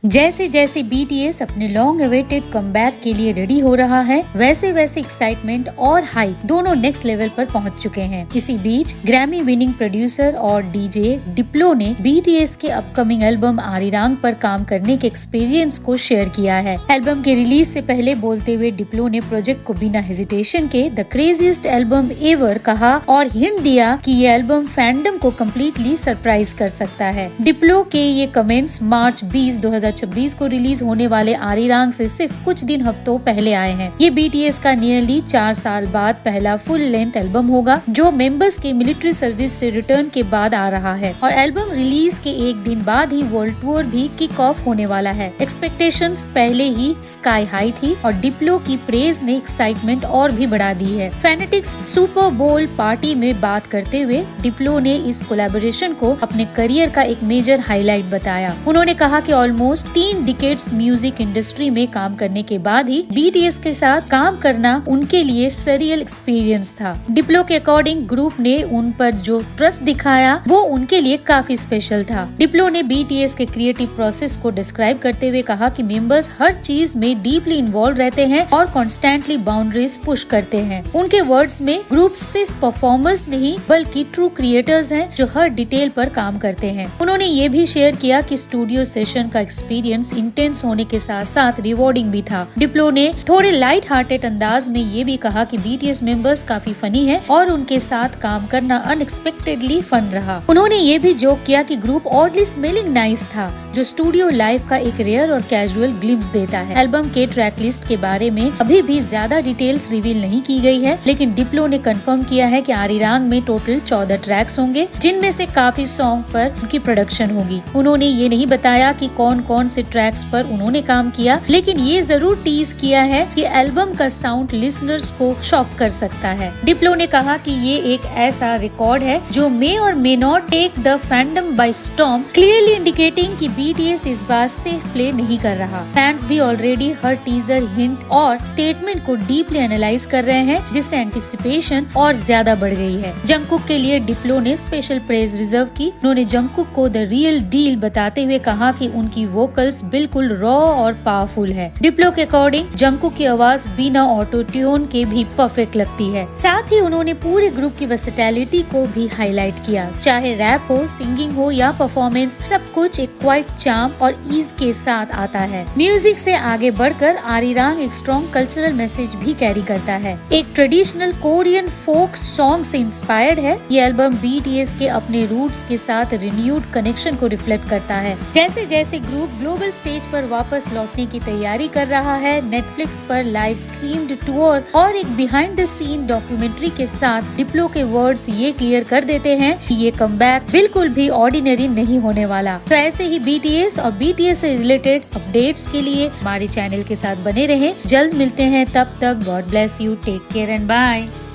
जैसे जैसे BTS अपने लॉन्ग अवेटेड कमबैक के लिए रेडी हो रहा है, वैसे वैसे एक्साइटमेंट और हाइप दोनों नेक्स्ट लेवल पर पहुंच चुके हैं। इसी बीच ग्रैमी विनिंग प्रोड्यूसर और डीजे डिप्लो ने BTS के अपकमिंग एल्बम आरिरांग पर काम करने के एक्सपीरियंस को शेयर किया है। एल्बम के रिलीज से पहले बोलते हुए डिप्लो ने प्रोजेक्ट को बिना हेजिटेशन के द क्रेजीएस्ट एल्बम एवर कहा और हिंट दिया कि ये एल्बम फैंडम को कम्प्लीटली सरप्राइज कर सकता है। डिप्लो के ये कमेंट्स मार्च 20, 2026 को रिलीज होने वाले आरिरांग से सिर्फ कुछ दिन हफ्तों पहले आए हैं। ये BTS का नियरली 4 साल बाद पहला फुल लेंथ एल्बम होगा, जो मेंबर्स के मिलिट्री सर्विस से रिटर्न के बाद आ रहा है और एल्बम रिलीज के एक दिन बाद ही वर्ल्ड टूर भी किक ऑफ होने वाला है। एक्सपेक्टेशंस पहले ही स्काई हाई थी और डिप्लो की प्रेज ने एक्साइटमेंट और भी बढ़ा दी है। फैनेटिक्स सुपर बोल पार्टी में बात करते हुए डिप्लो ने इस कोलैबोरेशन को अपने करियर का एक मेजर हाईलाइट बताया। उन्होंने कहा कि ऑलमोस्ट 3 डिकेड्स म्यूजिक इंडस्ट्री में काम करने के बाद ही BTS के साथ काम करना उनके लिए सरियल एक्सपीरियंस था। डिप्लो के अकॉर्डिंग ग्रुप ने उन पर जो ट्रस्ट दिखाया वो उनके लिए काफी स्पेशल था। डिप्लो ने BTS के क्रिएटिव प्रोसेस को डिस्क्राइब करते हुए कहा कि मेंबर्स हर चीज में डीपली इन्वॉल्व रहते हैं और कॉन्स्टेंटली बाउंड्रीज पुश करते हैं। उनके वर्ड्स में ग्रुप सिर्फ परफॉर्मर्स नहीं बल्कि ट्रू क्रिएटर्स हैं जो हर डिटेल पर काम करते हैं। उन्होंने ये भी शेयर किया कि स्टूडियो सेशन का एक्सपीरियंस इंटेंस होने के साथ साथ रिवॉर्डिंग भी था। डिप्लो ने थोड़े लाइट हार्टेड अंदाज में ये भी कहा कि BTS मेंबर्स काफी फनी है और उनके साथ काम करना अनएक्सपेक्टेडली फन रहा। उन्होंने ये भी जोक किया कि ग्रुप ऑडली स्मेलिंग नाइस था, जो स्टूडियो लाइफ का एक रेयर और कैजुअल ग्लिम्स देता है। एल्बम के ट्रैक लिस्ट के बारे में अभी भी ज्यादा डिटेल्स रिवील नहीं की गई है, लेकिन डिप्लो ने कंफर्म किया है कि आरिरांग में टोटल 14 ट्रैक्स होंगे, जिनमें से काफी सॉन्ग पर उनकी प्रोडक्शन होगी। उन्होंने ये नहीं बताया कि कौन कौन से ट्रैक्स पर उन्होंने काम किया, लेकिन ये जरूर टीज किया है कि एल्बम का साउंड लिसनर्स को शॉक कर सकता है। डिप्लो ने कहा कि ये एक ऐसा रिकॉर्ड है जो मे और may not take the fandom by storm, clearly indicating कि BTS इस बार सेफ प्ले नहीं कर रहा। फैंस भी ऑलरेडी हर टीजर, हिंट और स्टेटमेंट को डीपली एनालाइज कर रहे हैं, जिससे एंटिसिपेशन और ज्यादा बढ़ गई है। जंगकुक के लिए डिप्लो ने स्पेशल प्रेज रिजर्व की। उन्होंने जंगकुक को द रियल डील बताते हुए कहा कि उनकी वोकल्स बिल्कुल रॉ और पावरफुल है। डिप्लो के अकॉर्डिंग जंगकुक की आवाज बिना ऑटो ट्यून के भी परफेक्ट लगती है। साथ ही उन्होंने पूरे ग्रुप की वर्सेटैलिटी को भी हाईलाइट किया। चाहे रैप हो, सिंगिंग हो या परफॉर्मेंस, सब कुछ एक क्वाइट चार्म और ईज के साथ आता है। म्यूजिक से आगे बढ़कर आरिरांग एक स्ट्रॉन्ग कल्चरल मैसेज भी कैरी करता है। एक ट्रेडिशनल कोरियन फोक सॉन्ग से इंस्पायर्ड है। ये एल्बम BTS के अपने रूट्स के साथ रिन्यूड कनेक्शन को रिफ्लेक्ट करता है। जैसे जैसे ग्रुप ग्लोबल स्टेज पर वापस लौटने की तैयारी कर रहा है, नेटफ्लिक्स पर लाइव स्ट्रीम्ड टूर और एक बिहाइंड द सीन डॉक्यूमेंट्री के साथ डिप्लो के वर्ड्स ये क्लियर कर देते हैं कि ये कमबैक बिल्कुल भी ऑर्डिनरी नहीं होने वाला। तो ऐसे ही BTS और BTS से रिलेटेड अपडेट्स के लिए हमारे चैनल के साथ बने रहें। जल्द मिलते हैं, तब तक god bless you, take care and bye.